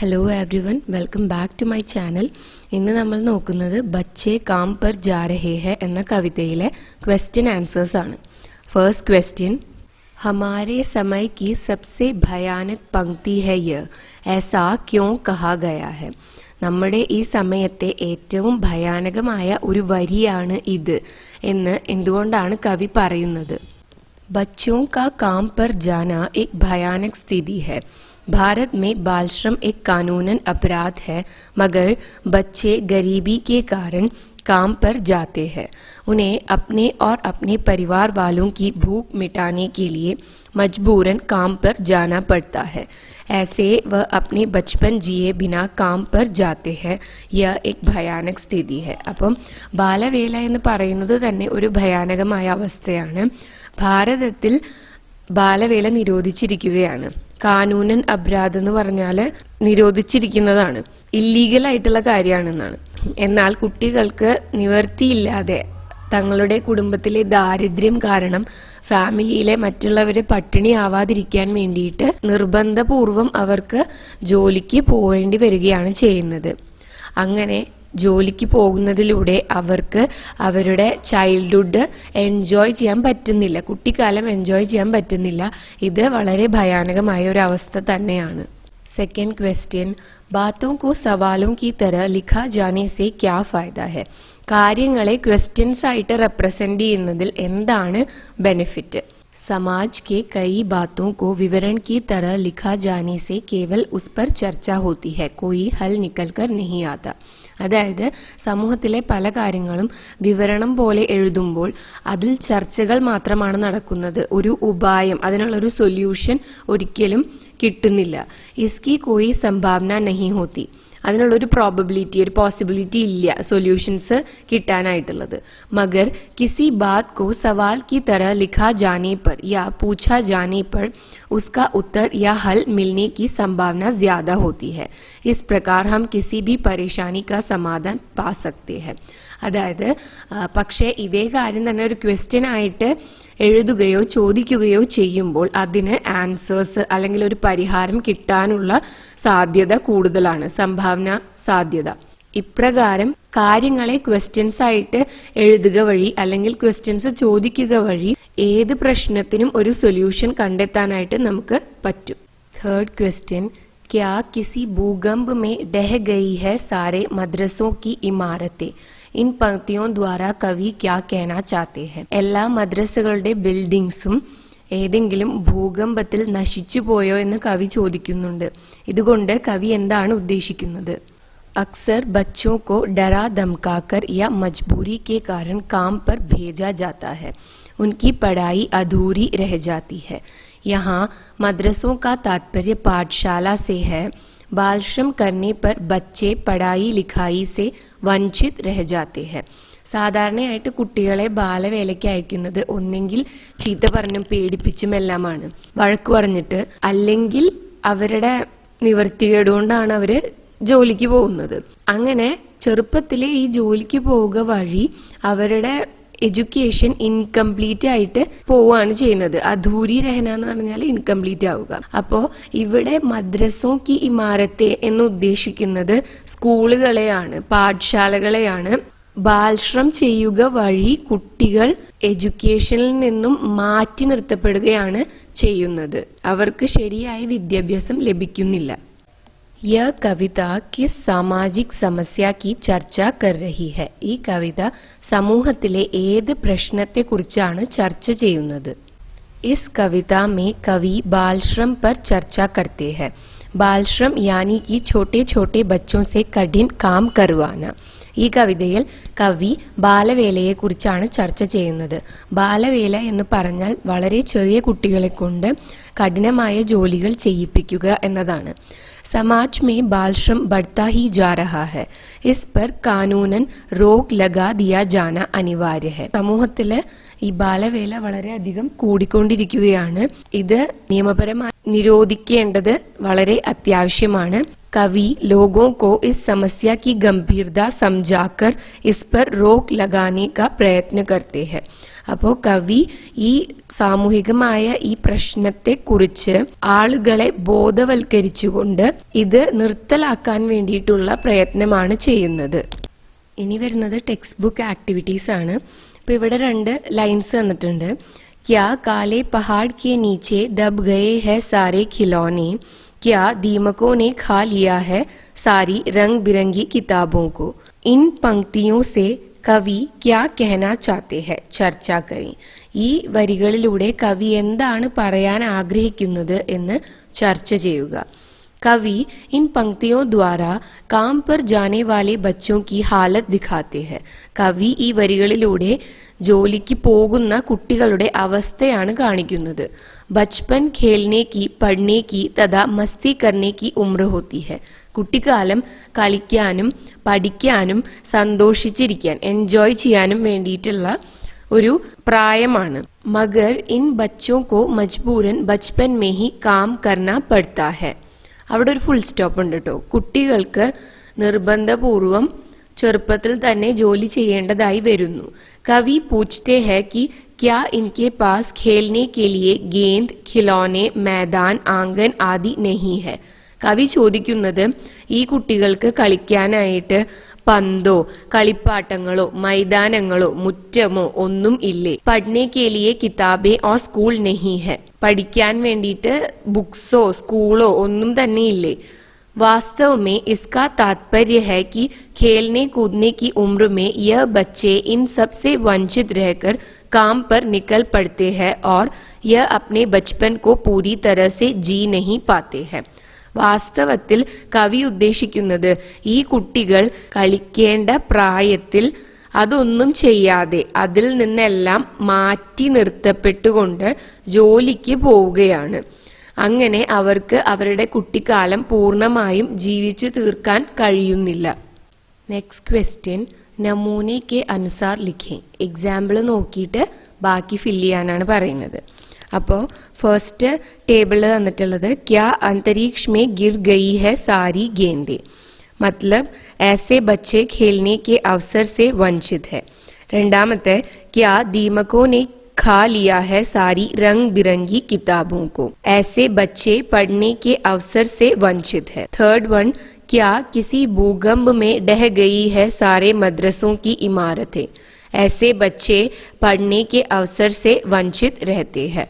Hello everyone, welcome back to my channel. ഇന്ന് നമ്മൾ നോക്കുന്നത് ബच्चे काम पर जा रहे हैं എന്ന കവിതയിലെ ക്വസ്റ്റ്യൻ ആൻസേഴ്സ് ആണ്. ഫസ്റ്റ് ക്വസ്റ്റ്യൻ, हमारे समय की सबसे भयानक पंक्ति है यह, ऐसा क्यों कहा गया है? നമ്മുടെ ഈ സമയത്തെ ഏറ്റവും ഭയാനകമായ ഒരു വരിയാണ് ഇത് എന്ന് എന്തുകൊണ്ടാണ് കവി പറയുന്നത്? बच्चों का काम पर जाना एक भयानक स्थिति है. भारत में बाल श्रम एक कानूनन अपराध है, मगर बच्चे गरीबी के कारण काम पर जाते हैं. उन्हें अपने और अपने परिवार वालों की भूख मिटाने के लिए मजबूरन काम पर जाना पड़ता है. ऐसे वह अपने बचपन जिए बिना काम पर जाते हैं. यह एक भयानक स्थिति है. അപ്പം ബാലവേല എന്ന് പറയുന്നത് തന്നെ ഒരു ഭയാനകമായ അവസ്ഥയാണ്. ഭാരതത്തിൽ ബാലവേല നിരോധിച്ചിരിക്കുകയാണ്. കാനൂനൻ അപരാധം എന്ന് പറഞ്ഞാൽ നിരോധിച്ചിരിക്കുന്നതാണ്, ഇല്ലീഗൽ ആയിട്ടുള്ള കാര്യമാണെന്നാണ്. എന്നാൽ കുട്ടികൾക്ക് നിവർത്തിയില്ലാതെ തങ്ങളുടെ കുടുംബത്തിലെ ദാരിദ്ര്യം കാരണം ഫാമിലിയിലെ മറ്റുള്ളവരെ പട്ടിണി ആവാതിരിക്കാൻ വേണ്ടിയിട്ട് നിർബന്ധപൂർവം അവർക്ക് ജോലിക്ക് പോവേണ്ടി വരികയാണ് ചെയ്യുന്നത്. അങ്ങനെ ജോലിക്ക് പോകുന്നതിലൂടെ അവർക്ക് അവരുടെ ചൈൽഡ്ഹുഡ് എൻജോയ് ചെയ്യാൻ പറ്റുന്നില്ല, കുട്ടിക്കാലം എൻജോയ് ചെയ്യാൻ പറ്റുന്നില്ല. ഇത് വളരെ ഭയാനകമായ ഒരു അവസ്ഥ തന്നെയാണ്. सेकेंड क्वेश्चन, बातों को सवालों की तरह लिखा जाने से क्या फायदा है? കാര്യങ്ങളെ ക്വസ്റ്റ്യൻസ് ആയിട്ട് റെപ്രസെന്റ് ചെയ്യുന്നതിൽ എന്താണ് ബെനിഫിറ്റ്? समाज के कई बातों को विवरण की तरह लिखा जाने से केवल उस पर चर्चा होती है, कोई हल निकल कर नहीं आता. അതായത് സമൂഹത്തിലെ പല കാര്യങ്ങളും വിവരണം പോലെ എഴുതുമ്പോൾ അതിൽ ചർച്ചകൾ മാത്രമാണ് നടക്കുന്നത്, ഒരു ഉപായം, അതിനുള്ളൊരു സൊല്യൂഷൻ ഒരിക്കലും കിട്ടുന്നില്ല. ഇസ്കി കോയി സംഭാവന നഹി ഹോത്തി, അതിനുള്ളൊരു പ്രോബബിലിറ്റി, ഒരു പോസിബിലിറ്റി ഇല്ല സൊല്യൂഷൻസ് കിട്ടാനായിട്ടുള്ളത്. മഗർ കിസി ബാത് കോ സവാൽ की तरह लिखा जाने पर या पूछा जाने पर उसका उत्तर या हल मिलने की संभावना ज्यादा होती है. इस प्रकार हम किसी भी परेशानी का समाधान पा सकते हैं. അതായത് പക്ഷേ ഇതേ കാര്യം തന്നെ ഒരു ക്വസ്റ്റ്യൻ ആയിട്ട് എഴുതുകയോ ചോദിക്കുകയോ ചെയ്യുമ്പോൾ അതിന് ആൻസേഴ്സ് അല്ലെങ്കിൽ ഒരു പരിഹാരം കിട്ടാനുള്ള സാധ്യത കൂടുതലാണ്, സംഭാവന സാധ്യത. ഇപ്രകാരം കാര്യങ്ങളെ ക്വസ്റ്റ്യൻസ് ആയിട്ട് എഴുതുക വഴി അല്ലെങ്കിൽ ക്വസ്റ്റ്യൻസ് ചോദിക്കുക വഴി ഏത് പ്രശ്നത്തിനും ഒരു സൊല്യൂഷൻ കണ്ടെത്താനായിട്ട് നമുക്ക് പറ്റും. തേർഡ് ക്വസ്റ്റ്യൻ, क्या किसी भूकंप में ढह गई है सारे मदरसों की इमारतें? इन पंक्तियों द्वारा कवि क्या कहना चाहते हैं? എല്ലാ മദ്രസകളുടെ ബിൽഡിംഗ്സും ഏതെങ്കിലും ഭൂകമ്പത്തിൽ നശിച്ചു പോയോ എന്ന് കവി ചോദിക്കുന്നുണ്ട്. ഇതുകൊണ്ട് കവി എന്താണ് ഉദ്ദേശിക്കുന്നത്? अक्सर बच्चों को डरा धमकाकर या मजबूरी के कारण काम पर भेजा जाता है, उनकी पढ़ाई अधूरी रह जाती है. यहाँ मदरसों का तात्पर्य पाठशाला से है. बाल श्रम करने पर बच्चे पढ़ाई लिखाई से वंचित रह जाते हैं. സാധാരണയായിട്ട് കുട്ടികളെ ബാലവേലയ്ക്ക് അയക്കുന്നത് ഒന്നെങ്കിൽ ചീത്ത പറഞ്ഞും പേടിപ്പിച്ചും എല്ലാമാണ്, വഴക്ക് പറഞ്ഞിട്ട്, അല്ലെങ്കിൽ അവരുടെ നിവർത്തികേടുകൊണ്ടാണ് അവര് ജോലിക്ക് പോകുന്നത്. അങ്ങനെ ചെറുപ്പത്തിലെ ഈ ജോലിക്ക് പോവുക വഴി അവരുടെ എഡ്യൂക്കേഷൻ ഇൻകംപ്ലീറ്റ് ആയിട്ട് പോവുകയാണ് ചെയ്യുന്നത്. അധൂരി രഹന എന്ന് പറഞ്ഞാൽ ഇൻകംപ്ലീറ്റ് ആവുക. അപ്പോൾ ഇവിടെ മദ്രസോ കി ഇമാരത്തെ എന്ന് ഉദ്ദേശിക്കുന്നത് സ്കൂളുകളെയാണ്, പാഠശാലകളെയാണ്. ബാൽശ്രം ചെയ്യുക വഴി കുട്ടികൾ എഡ്യൂക്കേഷനിൽ നിന്നും മാറ്റി നിർത്തപ്പെടുകയാണ് ചെയ്യുന്നത്, അവർക്ക് ശരിയായ വിദ്യാഭ്യാസം ലഭിക്കുന്നില്ല. यह कविता किस सामाजिक समस्या की चर्चा कर रही है? ഈ കവിത സമൂഹത്തിലെ ഏത് പ്രശ്നത്തെക്കുറിച്ചാണ് ചർച്ച ചെയ്യുന്നത്? इस कविता में कवि बाल श्रम पर चर्चा करते हैं. बाल श्रम यानी कि छोटे छोटे बच्चों से कठिन काम करवाना. ഈ കവിതയിൽ കവി ബാലവേലയെ കുറിച്ചാണ് ചർച്ച ചെയ്യുന്നത്. ബാലവേല എന്ന് പറഞ്ഞാൽ വളരെ ചെറിയ കുട്ടികളെ കൊണ്ട് കഠിനമായ ജോലികൾ ചെയ്യിപ്പിക്കുക എന്നതാണ്. समाज में बाल श्रम बढ़ता ही जा रहा है, इस पर कानूनन रोक लगा दिया जाना अनिवार्य है. സമൂഹത്തില് ഈ ബാലവേല വളരെയധികം കൂടിക്കൊണ്ടിരിക്കുകയാണ്. ഇത് നിയമപരമായി നിരോധിക്കേണ്ടത് വളരെ അത്യാവശ്യമാണ്. कवि लोगों को इस समस्या की गंभीरता समझाकर इस पर रोक लगाने का प्रयत्न करते हैं. അപ്പോൾ കവി ഈ സാമൂഹികമായ ഈ പ്രശ്നത്തെ കുറിച്ച് ആളുകളെ ബോധവൽക്കരിച്ചുകൊണ്ട് ഇത് നിർത്തലാക്കാൻ വേണ്ടിയിട്ടുള്ള പ്രയത്നമാണ് ചെയ്യുന്നത്. ഇനി വരുന്നത് ടെക്സ്റ്റ് ബുക്ക് ആക്ടിവിറ്റീസ് ആണ്. ഇപ്പൊ ഇവിടെ 2 ലൈൻസ് തന്നിട്ടുണ്ട്. क्या काले पहाड़ के नीचे दब गए हैं सारे खिलौने, क्या दीमकों ने खा लिया है सारी रंग बिरंगी किताबों को. इन पंक्तियों से കവി ക്യാ कहना चाहते हैं ചർച്ച करें. ഈ വരികളിലൂടെ കവി എന്താണ് പറയാൻ ആഗ്രഹിക്കുന്നത് എന്ന് ചർച്ച ചെയ്യുക. कवि इन पंक्तियों द्वारा काम पर जाने वाले बच्चों की हालत दिखाते हैं. കവി ഈ വരികളിലൂടെ ജോലിക്ക് പോകുന്ന കുട്ടികളുടെ അവസ്ഥയാണ് കാണിക്കുന്നത്. बचपन खेलने की, पढ़ने की तथा मस्ती करने की उम्र होती है. കുട്ടിക്കാലം കളിക്കാനും പഠിക്കാനും സന്തോഷിച്ചിരിക്കാൻ എൻജോയ് ചെയ്യാനും വേണ്ടിയിട്ടുള്ള ഒരു പ്രായമാണ്. മഗർ ഇൻ ബച്ചോ കോ മജ്ബൂരൻ ബച്പൻ മേ ഹി കാം കർനാ പഡ്താ ഹെ. അവിടെ ഒരു ഫുൾ സ്റ്റോപ്പ് ഉണ്ട് കേട്ടോ. കുട്ടികൾക്ക് നിർബന്ധപൂർവം ചെറുപ്പത്തിൽ തന്നെ ജോലി ചെയ്യേണ്ടതായി വരുന്നു. കവി പൂछते हैं कि क्या इनके पास खेलने के लिए गेंद, खिलौने, मैदान, आंगन आदि नहीं है. കവി ചോദിക്കുന്നത് ഈ കുട്ടികൾക്ക് കളിക്കാനായിട്ട് പന്തോ കളിപ്പാട്ടങ്ങളോ മൈതാനങ്ങളോ മുറ്റമോ ഒന്നും ഇല്ലേ. പഠ്നെ കെ ലിയെ കിതാബേ ഓർ സ്കൂൾ നെഹി ഹെ. പഠിക്കാൻ വേണ്ടിയിട്ട് ബുക്സോ സ്കൂളോ ഒന്നും തന്നെ ഇല്ലേ. वास्तव में इसका तात्पर्य है कि खेलने कूदने की उम्र में यह बच्चे इन सब से वंचित रहकर काम पर निकल पड़ते हैं और यह अपने बचपन को पूरी तरह से जी नहीं पाते हैं. വാസ്തവത്തിൽ കവി ഉദ്ദേശിക്കുന്നത് ഈ കുട്ടികൾ കളിക്കേണ്ട പ്രായത്തിൽ അതൊന്നും ചെയ്യാതെ അതിൽ നിന്നെല്ലാം മാറ്റി നിർത്തപ്പെട്ടുകൊണ്ട് ജോലിക്ക് പോവുകയാണ്. അങ്ങനെ അവർക്ക് അവരുടെ കുട്ടിക്കാലം പൂർണ്ണമായും ജീവിച്ചു തീർക്കാൻ കഴിയുന്നില്ല. നെക്സ്റ്റ് ക്വസ്റ്റ്യൻ നമൂനെ കെ അനുസാർ ലിഖേ. എക്സാമ്പിൾ നോക്കിയിട്ട് ബാക്കി ഫില്ല് ചെയ്യാനാണ് പറയുന്നത്. അപ്പോൾ ഫസ്റ്റ് ടേബിളിൽ തന്നിട്ടുള്ളത് ക്യാ അന്തരീക്ഷ മേ ഗിർ ഗയി ഹെ സാരി ഗേന്ദേ. മത്ലബ് ऐसे बच्चे खेलने के अवसर से वंचित है. രണ്ടാമത്തെ क्या दीमकों ने खा लिया है सारी रंग बिरंगी किताबों को. ऐसे बच्चे पढ़ने के अवसर से वंचित है. थर्ड वन क्या किसी भूकंप में ढह गई है सारे मदरसों की इमारतें. ऐसे बच्चे पढ़ने के अवसर से वंचित रहते हैं.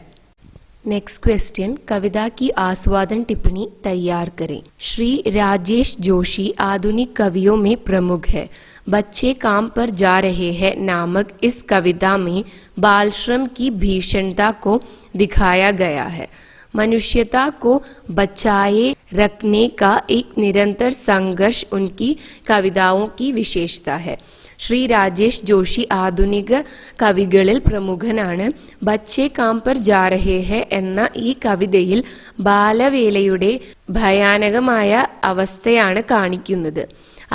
नेक्स्ट क्वेश्चन कविता की आस्वादन टिप्पणी तैयार करें. श्री राजेश जोशी आधुनिक कवियों में प्रमुख है. बच्चे काम पर जा रहे हैं नामक इस कविता में बाल श्रम की भीषणता को दिखाया गया है. मनुष्यता को बचाए रखने का एक निरंतर संघर्ष उनकी कविताओं की विशेषता है. ശ്രീ രാജേഷ് ജോഷി ആധുനിക കവികളിൽ പ്രമുഖനാണ്. ബച്ചേ കാം പർ ജാ രഹേ ഹെ എന്ന ഈ കവിതയിൽ ബാലവേലയുടെ ഭയാനകമായ അവസ്ഥയാണ് കാണിക്കുന്നത്.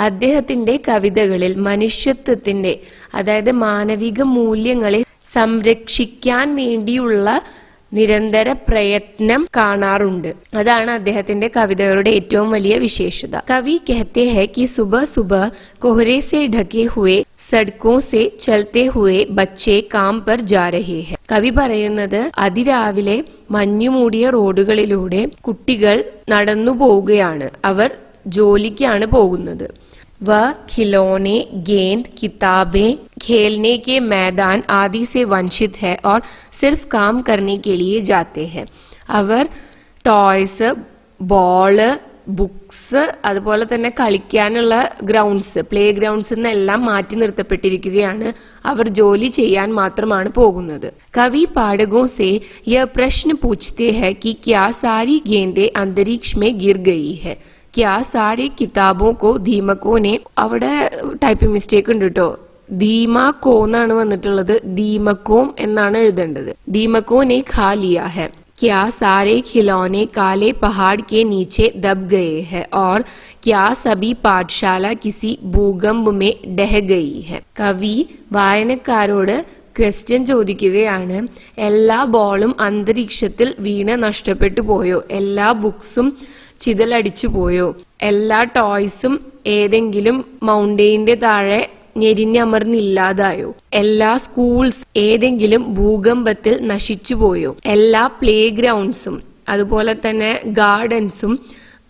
അദ്ദേഹത്തിന്റെ കവിതകളിൽ മനുഷ്യത്വത്തിന്റെ അതായത് മാനവിക മൂല്യങ്ങളെ സംരക്ഷിക്കാൻ വേണ്ടിയുള്ള നിരന്തര പ്രയത്നം കാണാറുണ്ട്. അതാണ് അദ്ദേഹത്തിന്റെ കവിതകളുടെ ഏറ്റവും വലിയ വിശേഷത. കവി कहते हैं कि सुबह सुबह कोहरे से ढके हुए सड़कों से चलते हुए बच्चे काम पर जा रहे हैं. കവി പറയുന്നത് അതിരാവിലെ മഞ്ഞുമൂടിയ റോഡുകളിലൂടെ കുട്ടികൾ നടന്നു പോവുകയാണ്. അവർ ജോലിക്കാണ് പോകുന്നത്. वह खिलौने, गेंद, किताबें, खेलने के मैदान आदि से वंचित है और सिर्फ काम करने के लिए जाते हैं. അവർ ടോയ്സ്, ബോള്, ബുക്സ് അതുപോലെ തന്നെ കളിക്കാനുള്ള ഗ്രൗണ്ട്സ്, പ്ലേ ഗ്രൗണ്ട്സ് എന്നെല്ലാം മാറ്റി നിർത്തപ്പെട്ടിരിക്കുകയാണ്. അവർ ജോലി ചെയ്യാൻ മാത്രമാണ് പോകുന്നത്. കവി പാഠകോं से यह प्रश्न पूछते हैं कि क्या सारी गेंदें अंतरिक्ष में गिर गई है. क्या सारे किताबों को दीमकों ने. അവിടെ ടൈപ്പിംഗ് മിസ്റ്റേക്ക് ഉണ്ട് കേട്ടോ. ദീമാക്കോ എന്നാണ് വന്നിട്ടുള്ളത്. ദീമക്കോം എന്നാണ് എഴുതേണ്ടത്. ദീമക്കോ ने खा लिया है. क्या सारे खिलौने काले पहाड़ के नीचे दब गए हैं और क्या सभी पाठशाला किसी भूकंप में ढह गई है. കവി വായനക്കാരോട് ക്വസ്റ്റ്യൻ ചോദിക്കുകയാണ്. എല്ലാ ബോളും അന്തരീക്ഷത്തിൽ വീണ് നഷ്ടപ്പെട്ടു പോയോ? എല്ലാ ബുക്സും ചിതലടിച്ചു പോയോ? എല്ലാ ടോയ്സും ഏതെങ്കിലും മൗണ്ടെയിന്റെ താഴെ ഞെരിഞ്ഞമർന്നില്ലാതായോ? എല്ലാ സ്കൂൾസ് ഏതെങ്കിലും ഭൂകമ്പത്തിൽ നശിച്ചുപോയോ? എല്ലാ പ്ലേ ഗ്രൗണ്ട്സും അതുപോലെ തന്നെ ഗാർഡൻസും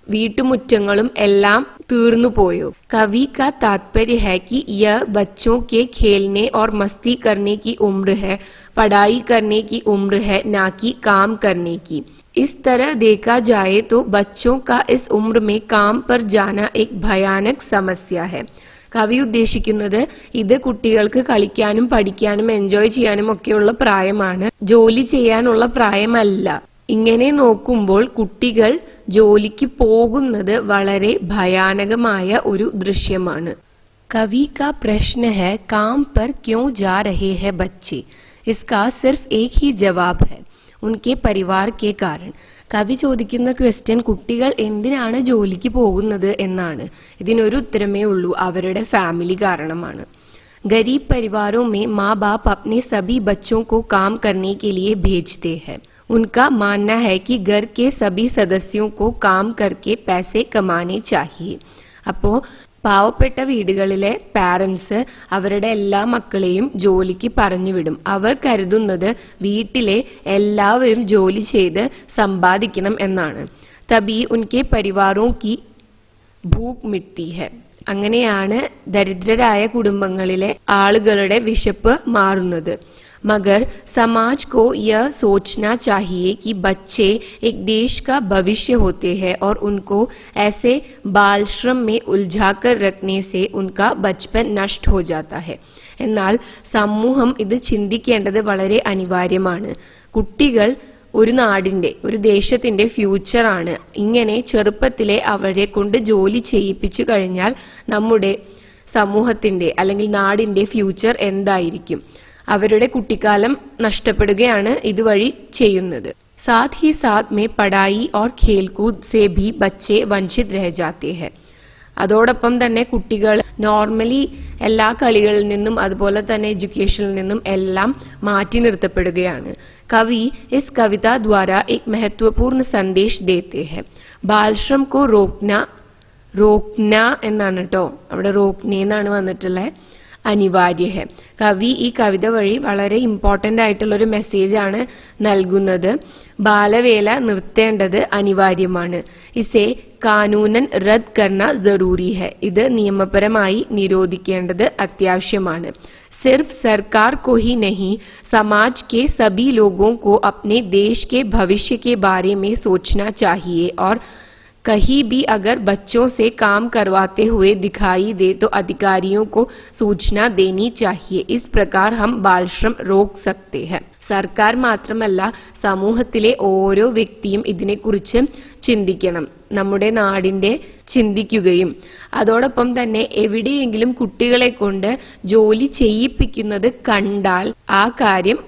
വീട്ടുമുറ്റങ്ങളും എല്ലാം തീർന്നു പോയോ? कवि का तात्पर्य है कि यह बच्चों के खेलने और मस्ती करने की उम्र है, पढ़ाई करने की उम्र है, ना कि काम करने की। इस तरह देखा जाए तो बच्चों का इस उम्र में काम पर जाना एक भयानक समस्या है। കവി ഉദ്ദേശിക്കുന്നത് ഇത് കുട്ടികൾക്ക് കളിക്കാനും പഠിക്കാനും എൻജോയ് ചെയ്യാനും ഒക്കെയുള്ള പ്രായമാണ്, ജോലി ചെയ്യാനുള്ള പ്രായമല്ല. ഇങ്ങനെ നോക്കുമ്പോൾ കുട്ടികൾ ജോലിക്ക് പോകുന്നത് വളരെ ഭയാനകമായ ഒരു ദൃശ്യമാണ്. कवि का प्रश्न है काम पर क्यों जा रहे हैं बच्चे? इसका सिर्फ एक ही जवाब है, उनके परिवार के कारण. കവി ചോദിക്കുന്ന ക്വസ്റ്റ്യൻ കുട്ടികൾ എന്തിനാണ് ജോലിക്ക് പോകുന്നത് എന്നാണ്. ഇതിനൊരു ഉത്തരമേ ഉള്ളൂ, അവരുടെ ഫാമിലി കാരണമാണ്. गरीब परिवारों में माँ बाप अपने सभी बच्चों को काम करने के लिए भेजते हैं. उनका मानना है कि घर के सभी सदस्यों को काम करके पैसे कमाने चाहिए. അപ്പോൾ പാവപ്പെട്ട വീടുകളിലെ പാരൻസ് അവരുടെ എല്ലാ മക്കളെയും ജോലിക്ക് പറഞ്ഞുവിടും. അവർ കരുതുന്നത് വീട്ടിലെ എല്ലാവരും ജോലി ചെയ്ത് സമ്പാദിക്കണം എന്നാണ്. തബി ഉൻകെ പരിവാരോं की ഭൂക്ക് മിട്ടി ഹെ. അങ്ങനെയാണ് ദരിദ്രരായ കുടുംബങ്ങളിലെ ആളുകളുടെ വിശപ്പ് മാറുന്നത്. मगर समाज को यह सोचना चाहिए कि बच्चे एक देश का भविष्य होते हैं और उनको ऐसे बाल श्रम में उलझाकर रखने से उनका बचपन नष्ट हो जाता है. എന്നാൽ സമൂഹം ഇത് ചിന്തിക്കേണ്ടത് വളരെ അനിവാര്യമാണ്. കുട്ടികൾ ഒരു നാടിന്റെ, ഒരു ദേശത്തിന്റെ ഫ്യൂച്ചറാണ്. ഇങ്ങനെ ചെറുപ്പത്തിലെ അവരെ കൊണ്ട് ജോലി ചെയ്യിപ്പിച്ചു കഴിഞ്ഞാൽ നമ്മുടെ സമൂഹത്തിന്റെ അല്ലെങ്കിൽ നാടിന്റെ ഫ്യൂച്ചർ എന്തായിരിക്കും? അവരുടെ കുട്ടിക്കാലം നഷ്ടപ്പെടുകയാണ് ഇതുവഴി ചെയ്യുന്നത്. साथ ही साथ में पढ़ाई और खेलकूद से भी बच्चे वंचित रह जाते हैं. അതോടൊപ്പം തന്നെ കുട്ടികൾ നോർമലി എല്ലാ കളികളിൽ നിന്നും അതുപോലെ തന്നെ എഡ്യൂക്കേഷനിൽ നിന്നും എല്ലാം മാറ്റി നിർത്തപ്പെടുകയാണ്. കവി इस कविता द्वारा एक महत्वपूर्ण संदेश देते हैं. बालश्रम को रोकना എന്നാണ് കേട്ടോ, അവിടെ റോക്നെ എന്നാണ് വന്നിട്ടുള്ളത്. അനിവാര്യ ഹെ. കവി ഈ കവിത വഴി വളരെ ഇമ്പോർട്ടൻ്റ് ആയിട്ടുള്ളൊരു മെസ്സേജാണ് നൽകുന്നത്. ബാലവേല നിർത്തേണ്ടത് അനിവാര്യമാണ്. ഇസേ കാനൂനൻ റദ്ദ് കർണ ജറൂരി ഹെ. ഇത് നിയമപരമായി നിരോധിക്കേണ്ടത് അത്യാവശ്യമാണ്. सिर्फ सरकार को ही नहीं, समाज के सभी लोगों को अपने देश के भविष्य के बारे में सोचना चाहिए और कहीं भी अगर बच्चों से काम करवाते हुए दिखाई दे तो अधिकारियों को सूचना देनी चाहिए. इस प्रकार हम बालश्रम रोक सकते हैं. സർക്കാർ മാത്രമല്ല സമൂഹത്തിലെ ഓരോ വ്യക്തിയും ഇതിനെക്കുറിച്ച് ചിന്തിക്കണം, നമ്മുടെ നാടിന്റെ ചിന്തിക്കുകയും അതോടൊപ്പം തന്നെ എവിടെയെങ്കിലും കുട്ടികളെ കൊണ്ട് ജോലി ചെയ്യിപ്പിക്കുന്നത് കണ്ടാൽ ആ കാര്യം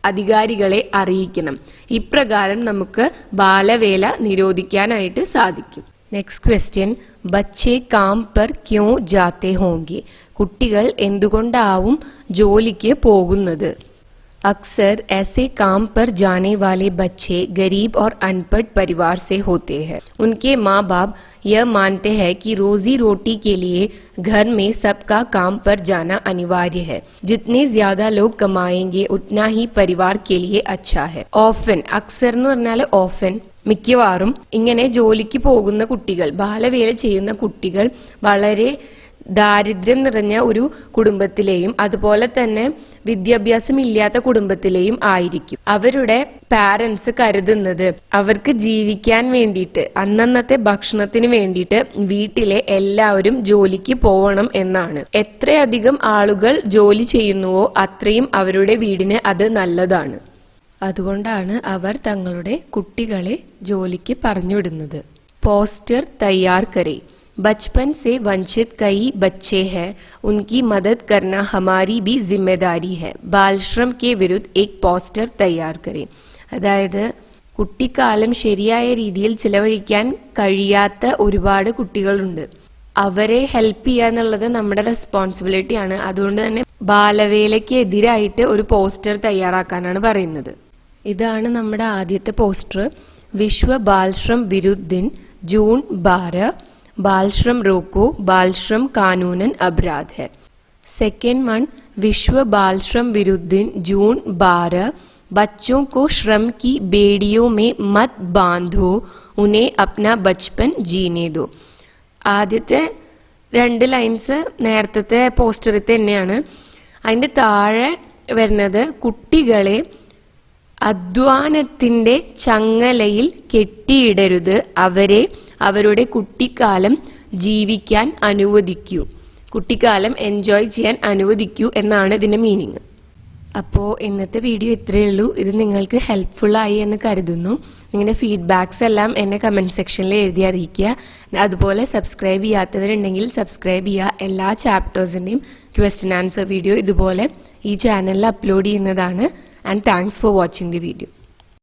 അധികാരികളെ അറിയിക്കണം. ഇപ്രകാരം നമുക്ക് ബാലവേല നിരോധിക്കാനായിട്ട് സാധിക്കും. നെക്സ്റ്റ് ക്വസ്റ്റ്യൻ, ബच्चे काम पर क्यों जाते होंगे? കുട്ടികൾ എന്തുകൊണ്ടാവും ജോലിക്ക് പോകുന്നത്? अक्सर ऐसे काम पर जाने वाले बच्चे गरीब और अनपढ़ परिवार से होते हैं. उनके माँ बाप यह मानते हैं कि रोजी रोटी के लिए घर में सबका काम पर जाना अनिवार्य है. जितने ज्यादा लोग कमाएंगे उतना ही परिवार के लिए अच्छा है. ഓഫൻ, അക്സർ എന്ന് പറഞ്ഞാൽ ഓഫൻ, മിക്കവാറും ഇങ്ങനെ ജോലിക്ക് പോകുന്ന കുട്ടികൾ, ബാലവേല ചെയ്യുന്ന കുട്ടികൾ വളരെ ദാരിദ്ര്യം നിറഞ്ഞ ഒരു കുടുംബത്തിലെയും അതുപോലെ തന്നെ വിദ്യാഭ്യാസം ഇല്ലാത്ത കുടുംബത്തിലെയും ആയിരിക്കും. അവരുടെ പാരൻസ് കരുതുന്നത് അവർക്ക് ജീവിക്കാൻ വേണ്ടിയിട്ട്, അന്നന്നത്തെ ഭക്ഷണത്തിന് വേണ്ടിയിട്ട് വീട്ടിലെ എല്ലാവരും ജോലിക്ക് പോകണം എന്നാണ്. എത്രയധികം ആളുകൾ ജോലി ചെയ്യുന്നുവോ അത്രയും അവരുടെ വീടിന് അത് നല്ലതാണ്. അതുകൊണ്ടാണ് അവർ തങ്ങളുടെ കുട്ടികളെ ജോലിക്ക് പറഞ്ഞുവിടുന്നത്. പോസ്റ്റർ തയ്യാർ കരേ. बचपन से वंचित कई बच्चे हैं, उनकी मदद करना हमारी भी जिम्मेदारी है. बालश्रम के विरुद्ध एक പോസ്റ്റർ തയ്യാർ करें. അതായത് കുട്ടിക്കാലം ശരിയായ രീതിയിൽ ചിലവഴിക്കാൻ കഴിയാത്ത ഒരുപാട് കുട്ടികളുണ്ട്. അവരെ ഹെൽപ്പ് ചെയ്യുക എന്നുള്ളത് നമ്മുടെ റെസ്പോൺസിബിലിറ്റിയാണ്. അതുകൊണ്ട് തന്നെ ബാലവേലയ്ക്ക് എതിരായിട്ട് ഒരു പോസ്റ്റർ തയ്യാറാക്കാനാണ് പറയുന്നത്. ഇതാണ് നമ്മുടെ ആദ്യത്തെ പോസ്റ്റർ. വിശ്വ ബാൽശ്രം വിരുദ്ധ ദിൻ जून 12 बाल श्रम रोको, बाल श्रम कानूनन अपराध है। सेकेंड वन विश्व बाल श्रम विरुद्ध दिन जून 12 बच्चों को श्रम की बेड़ियों में मत बांधो, उन्हें अपना बचपन जीने दो। ആദ്യത്തെ 2 ലൈൻസ് നേരത്തെ പോസ്റ്ററിത്തെ തന്നെയാണ്. അതിൻ്റെ താഴെ വരുന്നത് കുട്ടികളെ അധ്വാനത്തിൻ്റെ ചങ്ങലയിൽ കെട്ടിയിടരുത്, അവരെ അവരുടെ കുട്ടിക്കാലം ജീവിക്കാൻ അനുവദിക്കൂ, കുട്ടിക്കാലം എൻജോയ് ചെയ്യാൻ അനുവദിക്കൂ എന്നാണ് ഇതിൻ്റെ മീനിങ്. അപ്പോൾ ഇന്നത്തെ വീഡിയോ ഇത്രയേ ഉള്ളൂ. ഇത് നിങ്ങൾക്ക് ഹെൽപ്ഫുള്ളായി എന്ന് കരുതുന്നു. നിങ്ങളുടെ ഫീഡ്ബാക്സ് എല്ലാം എന്നെ കമൻറ്റ് സെക്ഷനിൽ എഴുതി അറിയിക്കുക. അതുപോലെ സബ്സ്ക്രൈബ് ചെയ്യാത്തവരുണ്ടെങ്കിൽ സബ്സ്ക്രൈബ് ചെയ്യുക. എല്ലാ ചാപ്റ്റേഴ്സിൻ്റെയും ക്വസ്റ്റ്യൻ ആൻസർ വീഡിയോ ഇതുപോലെ ഈ ചാനലിൽ അപ്ലോഡ് ചെയ്യുന്നതാണ്. And thanks for watching the video.